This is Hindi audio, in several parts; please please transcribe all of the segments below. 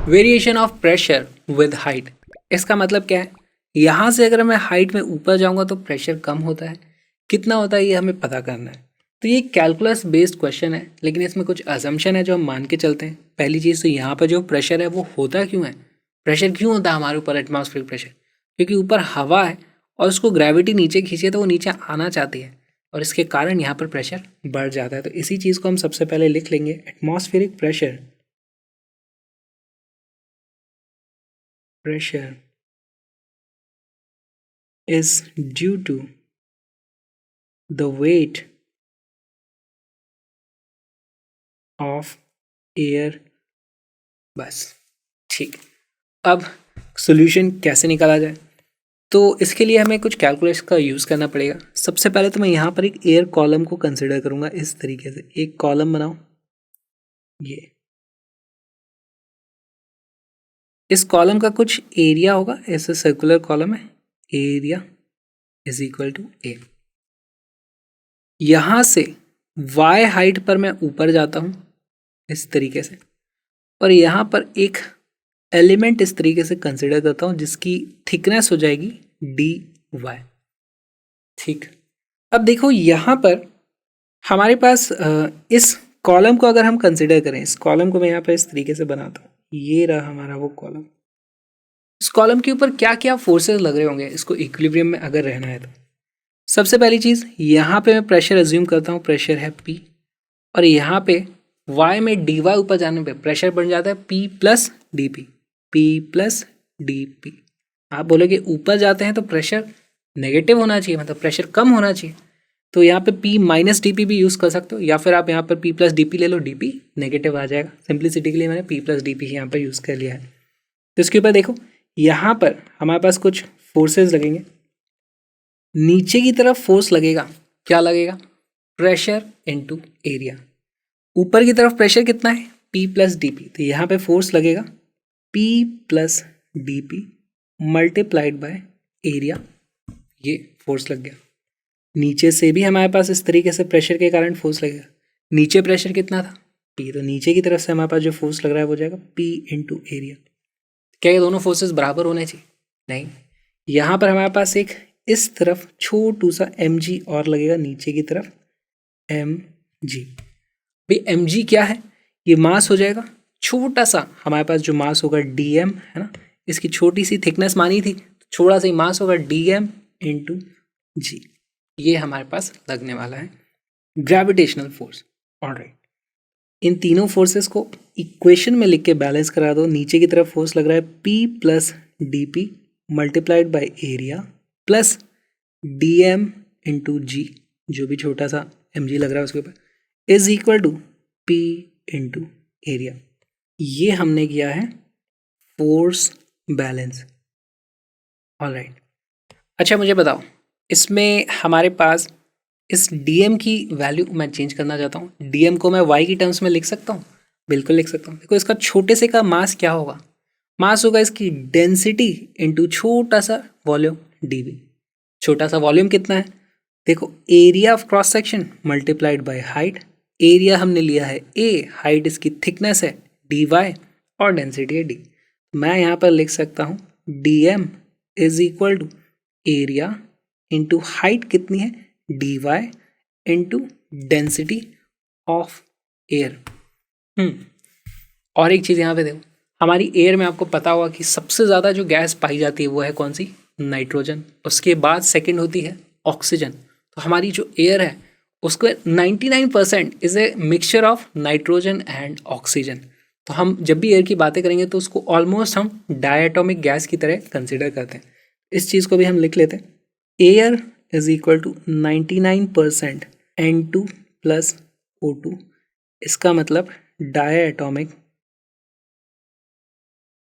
Variation of pressure with height. इसका मतलब क्या है, यहाँ से अगर मैं हाइट में ऊपर जाऊँगा तो प्रेशर कम होता है, कितना होता है ये हमें पता करना है। तो ये कैलकुलस बेस्ड क्वेश्चन है, लेकिन इसमें कुछ अजम्पशन है जो हम मान के चलते हैं। पहली चीज़ तो यहाँ पर जो प्रेशर है वो होता क्यों है, प्रेशर क्यों होता है हमारे ऊपर एटमॉस्फेरिक प्रेशर, क्योंकि ऊपर हवा है और उसको ग्रेविटी नीचे खींचे तो वो नीचे आना चाहती है और इसके कारण यहाँ पर प्रेशर बढ़ जाता है। तो इसी चीज़ को हम सबसे पहले लिख लेंगे, atmospheric pressure is due to the weight of air। बस ठीक। अब सॉल्यूशन कैसे निकाला जाए, तो इसके लिए हमें कुछ कैलकुलेशन का यूज़ करना पड़ेगा। सबसे पहले तो मैं यहाँ पर एक एयर कॉलम को कंसिडर करूँगा। इस तरीके से एक कॉलम बनाओ, ये इस कॉलम का कुछ एरिया होगा, ऐसे सर्कुलर कॉलम है, एरिया इज इक्वल टू ए। यहाँ से y हाइट पर मैं ऊपर जाता हूँ इस तरीके से, और यहाँ पर एक एलिमेंट इस तरीके से कंसिडर करता हूँ जिसकी थिकनेस हो जाएगी dy। ठीक, अब देखो यहाँ पर हमारे पास इस कॉलम को अगर हम कंसिडर करें, इस कॉलम को मैं यहाँ पर इस तरीके से बनाता हूँ, ये रहा हमारा वो कॉलम। इस कॉलम के ऊपर क्या क्या फोर्सेस लग रहे होंगे इसको इक्विलिब्रियम में अगर रहना है तो। सबसे पहली चीज़, यहाँ पे मैं प्रेशर अज्यूम करता हूँ, प्रेशर है P, और यहाँ पे y में dy ऊपर जाने पे प्रेशर बन जाता है P plus dp, P plus dp। आप बोलोगे ऊपर जाते हैं तो प्रेशर नेगेटिव होना चाहिए, मतलब प्रेशर कम होना चाहिए, तो यहाँ पे P माइनस डी भी यूज़ कर सकते हो, या फिर आप यहाँ पर P प्लस डी ले लो, dp नेगेटिव आ जाएगा। सिंप्लिसिटी के लिए मैंने P प्लस डी यहाँ पर यूज़ कर लिया है। तो इसके ऊपर देखो, यहाँ पर हमारे पास कुछ फोर्सेस लगेंगे, नीचे की तरफ फोर्स लगेगा, क्या लगेगा, प्रेशर इनटू एरिया। ऊपर की तरफ प्रेशर कितना है, P प्लस डी, तो यहाँ पे फोर्स लगेगा P plus D multiplied by area, ये फोर्स लग गया। नीचे से भी हमारे पास इस तरीके से प्रेशर के कारण फोर्स लगेगा। नीचे प्रेशर कितना था, P, तो नीचे की तरफ से हमारे पास जो फोर्स लग रहा है वो जाएगा P इंटू एरिया। क्या ये दोनों फोर्सेस बराबर होने चाहिए, नहीं। यहाँ पर हमारे पास एक इस तरफ छोटू सा mg और लगेगा, नीचे की तरफ mg। भाई mg क्या है, ये मास हो जाएगा, छोटा सा हमारे पास जो मास होगा dm है ना, इसकी छोटी सी थिकनेस मानी थी, छोटा सा ही मास होगा dm इंटू जी, ये हमारे पास लगने वाला है ग्रेविटेशनल फोर्स। ऑलराइट, इन तीनों फोर्सेस को इक्वेशन में लिख के बैलेंस करा दो। नीचे की तरफ फोर्स लग रहा है P plus D multiplied by area plus dm into g, जो भी छोटा सा mg लग रहा है उसके ऊपर, is equal to P into area. ये हमने किया है फोर्स बैलेंस। ऑलराइट, अच्छा मुझे बताओ, इसमें हमारे पास इस dm की वैल्यू मैं चेंज करना चाहता हूँ। dm को मैं y की टर्म्स में लिख सकता हूँ, बिल्कुल लिख सकता हूँ। देखो इसका छोटे से का मास क्या होगा, मास होगा इसकी डेंसिटी इंटू छोटा सा वॉल्यूम dv। छोटा सा वॉल्यूम कितना है, देखो area of cross section multiplied by height. Area हमने लिया है a, हाइट इसकी थिकनेस है dy और डेंसिटी है d। मैं यहाँ पर लिख सकता हूँ dm is equal to area into height कितनी है dy into density of air. और एक चीज़ यहाँ पे देखो, हमारी एयर में आपको पता होगा कि सबसे ज़्यादा जो गैस पाई जाती है वो है कौन सी, नाइट्रोजन। उसके बाद सेकंड होती है ऑक्सीजन। तो हमारी जो एयर है उसको 99% is a mixture of nitrogen and oxygen. तो हम जब भी एयर की बातें करेंगे तो उसको ऑलमोस्ट हम डायटोमिक गैस की तरह कंसिडर करते हैं। इस चीज़ को भी हम लिख लेते हैं, air is equal to 99% N2 plus O2। इसका मतलब डायटोमिक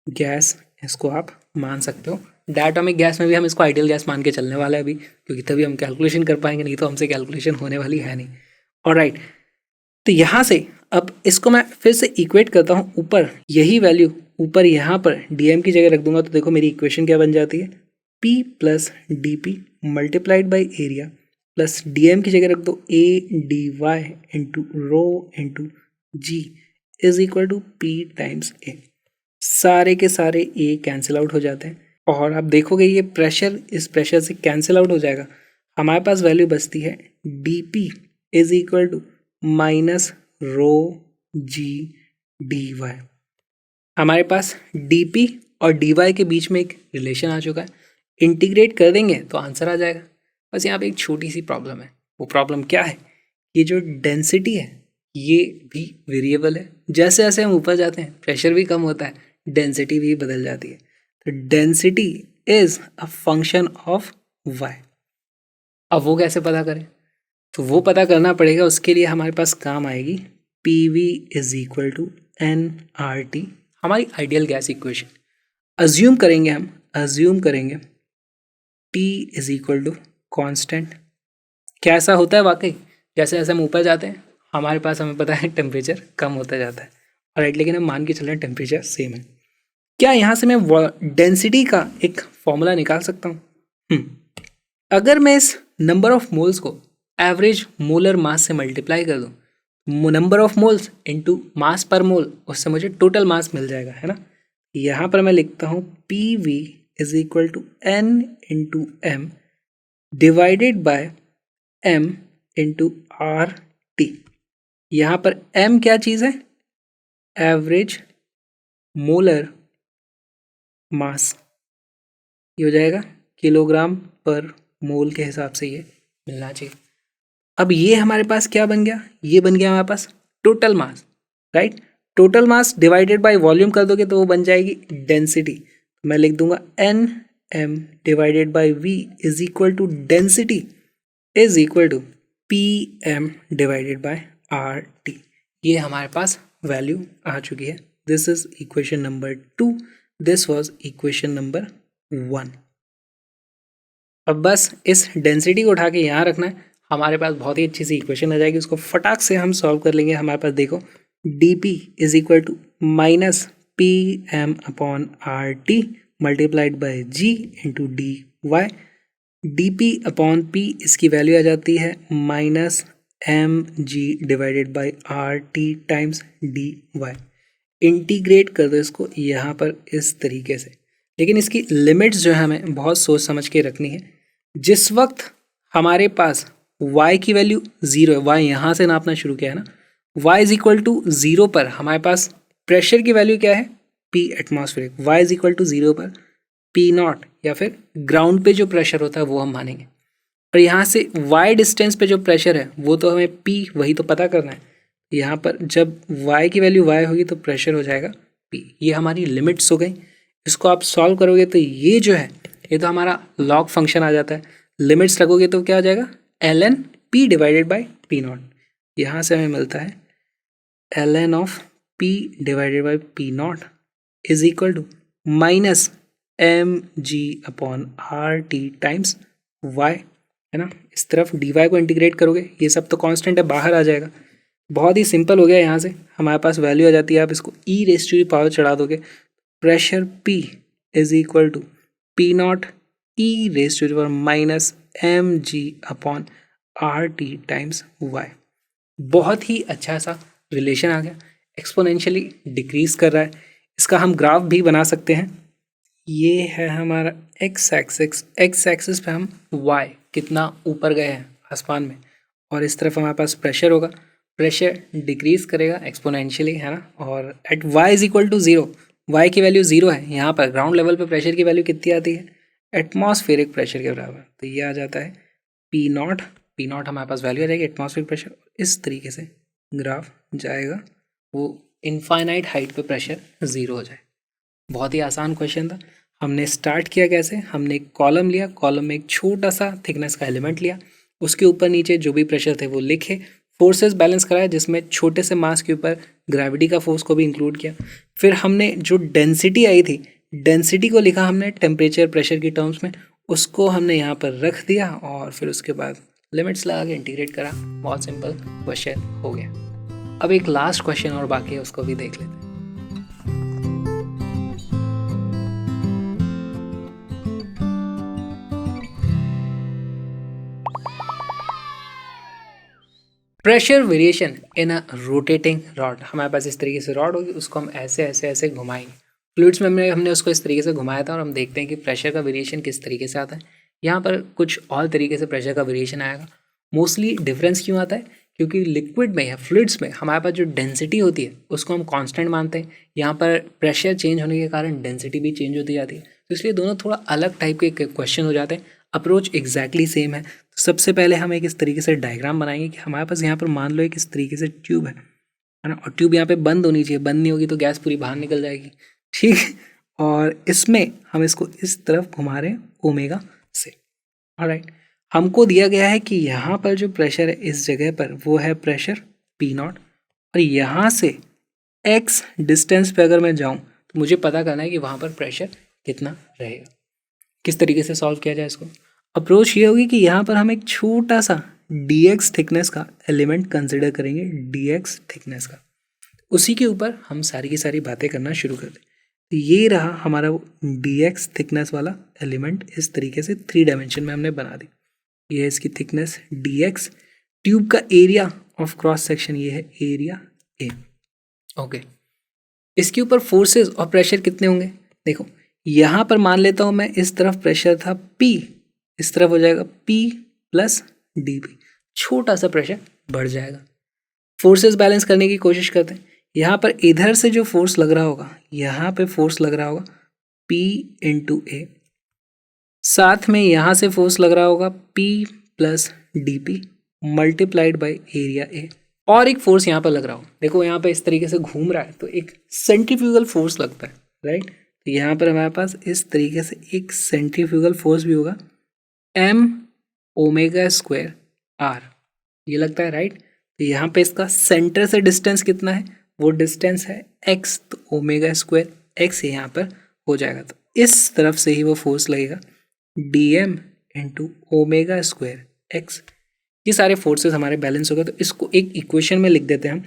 गैस इसको आप मान सकते हो। डायटोमिक गैस में भी हम इसको आइडियल गैस मान के चलने वाले हैं अभी, क्योंकि तभी हम कैलकुलेशन कर पाएंगे, नहीं तो हमसे कैलकुलेशन होने वाली है नहीं। ऑलराइट, तो यहाँ से अब इसको मैं फिर से इक्वेट करता हूँ, ऊपर यही वैल्यू ऊपर यहाँ पर dm की जगह रख दूंगा, तो देखो मेरी इक्वेशन क्या बन जाती है, P plus D multiplied by area plus dm की जगह रख दो a dy into rho into G is equal to P times a। सारे के सारे ए कैंसिल आउट हो जाते हैं और आप देखोगे ये प्रेशर इस प्रेशर से कैंसिल आउट हो जाएगा। हमारे पास वैल्यू बचती है D P is equal to minus rho G D Y. हमारे पास डी पी और डी वाई के बीच में एक रिलेशन आ चुका है, इंटीग्रेट कर देंगे तो आंसर आ जाएगा। बस यहाँ पे एक छोटी सी प्रॉब्लम है। वो प्रॉब्लम क्या है? ये जो डेंसिटी है ये भी वेरिएबल है। जैसे जैसे हम ऊपर जाते हैं प्रेशर भी कम होता है, डेंसिटी भी बदल जाती है। तो density is a function of Y. अब वो कैसे पता करें? तो वो पता करना पड़ेगा, उसके लिए हमारे पास काम आएगी P V is equal to N R T, हमारी आइडियल गैस इक्वेशन। अज्यूम करेंगे T is equal to constant. क्या ऐसा होता है वाकई? जैसे जैसे हम ऊपर जाते हैं हमारे पास हमें पता है टेम्परेचर कम होता जाता है, और राइट, लेकिन हम मान के चल रहे हैं टेम्परेचर सेम है। क्या यहाँ से मैं डेंसिटी का एक फॉर्मूला निकाल सकता हूँ? अगर मैं इस नंबर ऑफ मोल्स को एवरेज मोलर मास से मल्टीप्लाई कर दूँ, number of moles into mass पर मोल, उससे मुझे टोटल मास मिल जाएगा, है ना। यहाँ पर मैं लिखता हूँ P V is equal to N into M divided by M into R T. यहाँ पर एम क्या चीज़ है? Average molar mass. ये हो जाएगा किलोग्राम पर मोल के हिसाब से ये मिलना चाहिए। अब ये हमारे पास क्या बन गया? ये बन गया हमारे पास total mass, right. Total mass divided by volume कर दोगे तो वो बन जाएगी डेंसिटी। मैं लिख दूंगा N M divided by V is equal to density is equal to P M divided by R T. ये हमारे पास वैल्यू आ चुकी है। This is equation number 2, this was equation number 1। अब बस इस डेंसिटी को उठा के यहाँ रखना है, हमारे पास बहुत ही अच्छी सी इक्वेशन आ जाएगी। उसको फटाक से हम सॉल्व कर लेंगे। हमारे पास देखो D P is equal to minus P M upon R T multiplied by G into D Y. D P upon P इसकी वैल्यू आ जाती है minus M G divided by R T times D Y. Integrate कर दो इसको यहाँ पर इस तरीके से, लेकिन इसकी लिमिट्स जो है हमें बहुत सोच समझ के रखनी है। जिस वक्त हमारे पास y की वैल्यू 0 है, y यहाँ से नापना शुरू किया है ना, y इज इक्वल टू 0 पर हमारे पास प्रेशर की वैल्यू क्या है? P atmospheric. y is equal to 0 पर P नॉट, या फिर ग्राउंड पे जो प्रेशर होता है वो हम मानेंगे। और यहाँ से y डिस्टेंस पे जो प्रेशर है वो तो हमें P वही तो पता करना है। यहाँ पर जब y की वैल्यू y होगी तो प्रेशर हो जाएगा P। ये हमारी लिमिट्स हो गई। इसको आप सॉल्व करोगे तो ये जो है ये तो हमारा लॉग फंक्शन आ जाता है। लिमिट्स लगोगे तो क्या आ जाएगा? L N P divided by P naught. यहाँ से हमें मिलता है L N of P divided by P naught is equal to minus M G upon R T times Y, है ना। इस तरफ डी वाई को इंटीग्रेट करोगे, ये सब तो कांस्टेंट है, बाहर आ जाएगा। बहुत ही सिंपल हो गया। यहाँ से हमारे पास वैल्यू आ जाती है। आप इसको E raise to the power चढ़ा दोगे, pressure P is equal to P naught E raise to the power minus M G upon R T times Y. बहुत ही अच्छा सा रिलेशन आ गया, एक्सपोनेंशियली डिक्रीज कर रहा है। इसका हम ग्राफ भी बना सकते हैं। ये है हमारा एक्स एक्सिस पे हम y कितना ऊपर गए हैं आसमान में, और इस तरफ हमारे पास प्रेशर होगा। प्रेशर डिक्रीज करेगा एक्सपोनेंशियली, है ना। और at y is equal to 0, y की वैल्यू 0 है। यहाँ पर ग्राउंड लेवल पे प्रेशर की वैल्यू कितनी आती है? एटमॉस्फेरिक प्रेशर के बराबर। तो ये आ जाता है पी नॉट हमारे पास वैल्यू आ जाएगी एटमॉस्फेरिक प्रेशर। इस तरीके से ग्राफ जाएगा, वो इनफाइनाइट हाइट पे प्रेशर 0 हो जाए। बहुत ही आसान क्वेश्चन था। हमने स्टार्ट किया कैसे? हमने एक कॉलम लिया, कॉलम में एक छोटा सा थिकनेस का एलिमेंट लिया, उसके ऊपर नीचे जो भी प्रेशर थे वो लिखे, फोर्सेस बैलेंस कराया, जिसमें छोटे से मास के ऊपर ग्रेविटी का फोर्स को भी इंक्लूड किया। फिर हमने जो डेंसिटी आई थी, डेंसिटी को लिखा हमने टेम्परेचर प्रेशर की टर्म्स में, उसको हमने यहाँ पर रख दिया, और फिर उसके बाद लिमिट्स लगा के इंटीग्रेट करा। बहुत सिंपल क्वेश्चन हो गया। अब एक लास्ट क्वेश्चन और बाकी है, उसको भी देख लेते हैं। Pressure variation in a rotating rod. हमारे पास इस तरीके से रॉड होगी, उसको हम ऐसे ऐसे ऐसे घुमाएंगे, फ्लूइड्स में हमने उसको इस तरीके से घुमाया था और हम देखते हैं कि प्रेशर का वेरिएशन किस तरीके से आता है। यहाँ पर कुछ और तरीके से प्रेशर का वेरिएशन आएगा। मोस्टली डिफरेंस क्यों आता है? क्योंकि लिक्विड में या फ्लूइड्स में हमारे पास जो डेंसिटी होती है उसको हम कांस्टेंट मानते हैं, यहाँ पर प्रेशर चेंज होने के कारण डेंसिटी भी चेंज होती जाती है, तो इसलिए दोनों थोड़ा अलग टाइप के क्वेश्चन हो जाते हैं। अप्रोच एग्जैक्टली सेम है। तो सबसे पहले हम एक इस तरीके से डायग्राम बनाएंगे कि हमारे पास यहाँ पर मान लो एक इस तरीके से ट्यूब है ना, और ट्यूब यहाँ पे बंद होनी चाहिए, बंद नहीं होगी तो गैस पूरी बाहर निकल जाएगी, ठीक। और इसमें हम इसको इस तरफ घुमा रहे हैं ओमेगा से। ऑलराइट, हमको दिया गया है कि यहाँ पर जो प्रेशर है इस जगह पर वो है प्रेशर P नॉट, और यहाँ से x डिस्टेंस पे अगर मैं जाऊँ तो मुझे पता करना है कि वहाँ पर प्रेशर कितना रहेगा। किस तरीके से सॉल्व किया जाए इसको? अप्रोच ये होगी कि यहाँ पर हम एक छोटा सा dx थिकनेस का एलिमेंट कंसिडर करेंगे, dx थिकनेस का, उसी के ऊपर हम सारी की सारी बातें करना शुरू कर दें। तो ये रहा हमारा वो dx थिकनेस वाला एलिमेंट, इस तरीके से 3 डायमेंशन में हमने बना दी। ये है इसकी थिकनेस dx। ट्यूब का एरिया ऑफ क्रॉस सेक्शन ये है एरिया A। ओके, इसके ऊपर फोर्सेस और प्रेशर कितने होंगे? देखो यहाँ पर मान लेता हूँ मैं, इस तरफ प्रेशर था P, इस तरफ हो जाएगा P प्लस dP, छोटा सा प्रेशर बढ़ जाएगा। फोर्सेस बैलेंस करने की कोशिश करते हैं। यहाँ पर इधर से जो फोर्स लग रहा होगा, यहाँ पे फोर्स लग रहा होगा P इंटू A, साथ में यहाँ से फोर्स लग रहा होगा P plus DP multiplied by area A, और एक फोर्स यहाँ पर लग रहा हो। देखो यहाँ पे इस तरीके से घूम रहा है तो एक सेंट्रीफ्यूगल फोर्स लगता है, राइट। तो यहाँ पर हमारे पास इस तरीके से एक सेंट्रीफ्यूगल फोर्स भी होगा, m ओमेगा स्क्वायर r, ये लगता है, राइट। तो यहाँ पे इसका सेंटर से डिस्टेंस कितना है? वो डिस्टेंस है x, तो ओमेगा स्क्वायर x यहाँ पर हो जाएगा। तो इस तरफ से ही वो फोर्स लगेगा dm into omega square x। ये सारे फोर्सेस हमारे बैलेंस हो गए, तो इसको एक इक्वेशन में लिख देते हैं हम,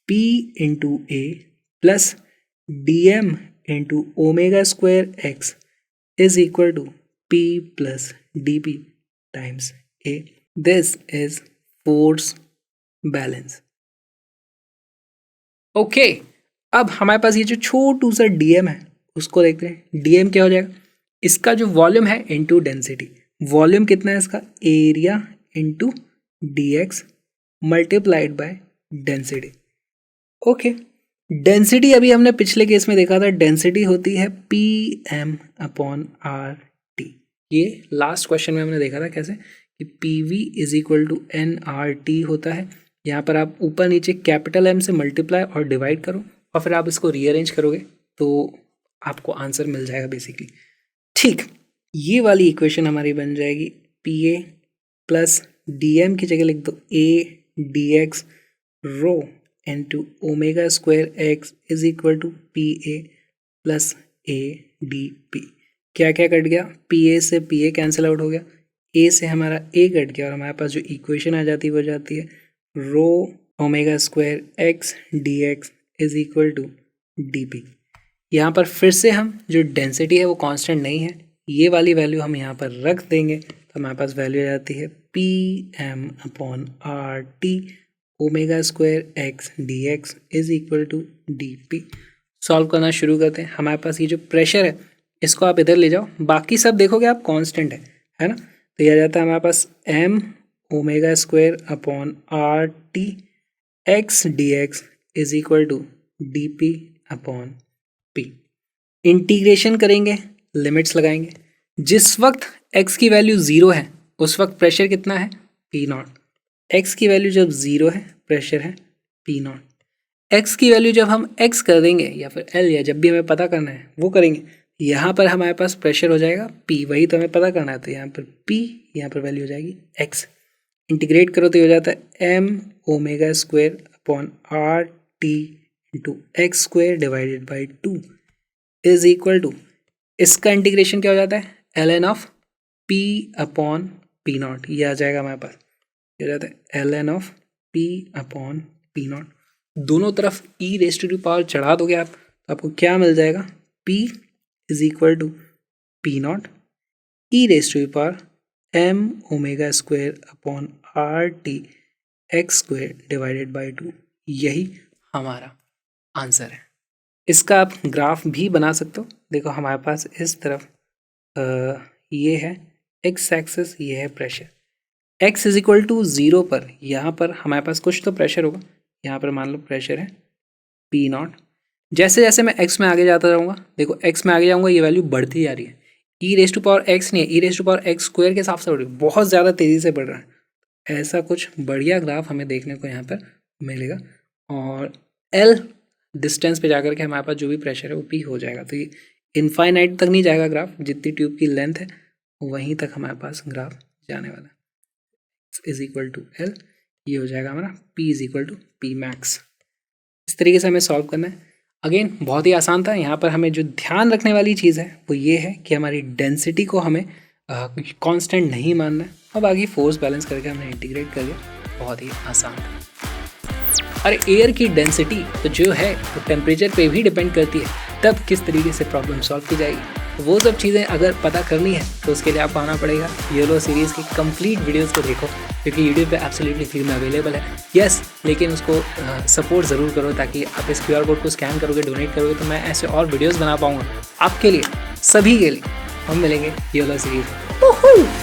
P into A plus D M into omega square X is equal to P plus D P times A। This is force balance. Okay, अब हमारे पास ये जो छोटू सा dm है उसको देखते हैं। dm क्या हो जाएगा? इसका जो वॉल्यूम है इंटू डेंसिटी, वॉल्यूम कितना है इसका? Area into dx multiplied by density. Okay, density अभी हमने पिछले केस में देखा था, डेंसिटी होती है pm अपॉन आर टी। ये लास्ट क्वेश्चन में हमने देखा था कैसे कि pv is equal to N R T होता है। यहाँ पर आप ऊपर नीचे कैपिटल M से मल्टीप्लाई और डिवाइड करो और फिर आप इसको रीअरेंज करोगे तो आपको आंसर मिल जाएगा बेसिकली, ठीक। ये वाली इक्वेशन हमारी बन जाएगी पी ए प्लस dm की जगह लिख दो a dx rho into omega square X is equal to P A plus A D P. क्या क्या कट गया? पी ए से पी ए कैंसिल आउट हो गया, ए से हमारा ए कट गया और हमारे पास जो इक्वेशन आ जाती है वो जाती है rho omega square X D X is equal to D P. यहाँ पर फिर से हम जो डेंसिटी है वो कांस्टेंट नहीं है, ये वाली वैल्यू हम यहाँ पर रख देंगे तो हमारे पास वैल्यू आ जाती है P M upon R T omega square X D X is equal to D P. Solve करना शुरू करते हैं। हमारे पास ये जो प्रेशर है इसको आप इधर ले जाओ, बाकी सब देखोगे आप कांस्टेंट है ना। तो यह आ जाता है हमारे पास M omega square upon R T X D X is equal to D P upon P. Integration करेंगे, लिमिट्स लगाएंगे। जिस वक्त x की वैल्यू 0 है उस वक्त प्रेशर कितना है? P not. x की वैल्यू जब 0 है प्रेशर है P नॉट। x की वैल्यू जब हम x कर देंगे या फिर L या जब भी हमें पता करना है वो करेंगे, यहाँ पर हमारे पास प्रेशर हो जाएगा P, वही तो हमें पता करना है। तो यहाँ पर P, यहाँ पर वैल्यू हो जाएगी x। इंटीग्रेट करो तो हो जाता है m omega square upon R T into X square divided by 2 is equal to, इसका इंटीग्रेशन क्या हो जाता है? ln of p upon P naught. ये आ जाएगा हमारे पास, ये हो जाता है ln of p upon P naught. दोनों तरफ e raise to the power चढ़ा दोगे आप तो आपको क्या मिल जाएगा? p is equal to P naught E raise to the power m omega square upon R T X square divided by 2। यही हमारा आंसर है। इसका आप ग्राफ भी बना सकते हो। देखो हमारे पास इस तरफ ये है एक्स एक्सिस, ये है pressure. x is equal to 0 पर यहाँ पर हमारे पास कुछ तो प्रेशर होगा, यहाँ पर मान लो प्रेशर है P0। जैसे जैसे मैं x में आगे जाता जाऊँगा, देखो x में आगे जाऊँगा ये वैल्यू बढ़ती जा रही है। E raise to power x नहीं है, E raise to power x square के हिसाब से बढ़ रही है, बहुत ज़्यादा तेज़ी से बढ़ रहा है। ऐसा कुछ बढ़िया ग्राफ हमें देखने को यहाँ पर मिलेगा और L डिस्टेंस पे जाकर के हमारे पास जो भी प्रेशर है वो P हो जाएगा। तो ये इनफाइनाइट तक नहीं जाएगा ग्राफ, जितनी ट्यूब की लेंथ है वहीं तक हमारे पास ग्राफ जाने वाला है। इज इक्वल टू L, ये हो जाएगा हमारा P is equal to P max. इस तरीके से हमें सॉल्व करना है। अगेन बहुत ही आसान था। यहाँ पर हमें जो ध्यान रखने वाली चीज़ है वो ये है कि हमारी डेंसिटी को हमें कांस्टेंट नहीं मानना है और बाकी फोर्स बैलेंस करके हमने इंटीग्रेट कर दिया। बहुत ही आसान था। अरे एयर की डेंसिटी तो जो है वो टेम्परेचर पे भी डिपेंड करती है, तब किस तरीके से प्रॉब्लम सॉल्व की जाएगी। वो सब चीज़ें अगर पता करनी है तो उसके लिए आपको आना पड़ेगा योलो सीरीज़ की कंप्लीट वीडियोस को देखो, क्योंकि यूट्यूब पे एब्सोल्युटली फ्री में अवेलेबल है। यस, लेकिन उसको सपोर्ट ज़रूर करो, ताकि आप इस QR कोड को स्कैन करोगे, डोनेट करोगे तो मैं ऐसे और वीडियोज़ बना पाऊँगा आपके लिए, सभी के लिए। हम मिलेंगे योलो सीरीज़ में।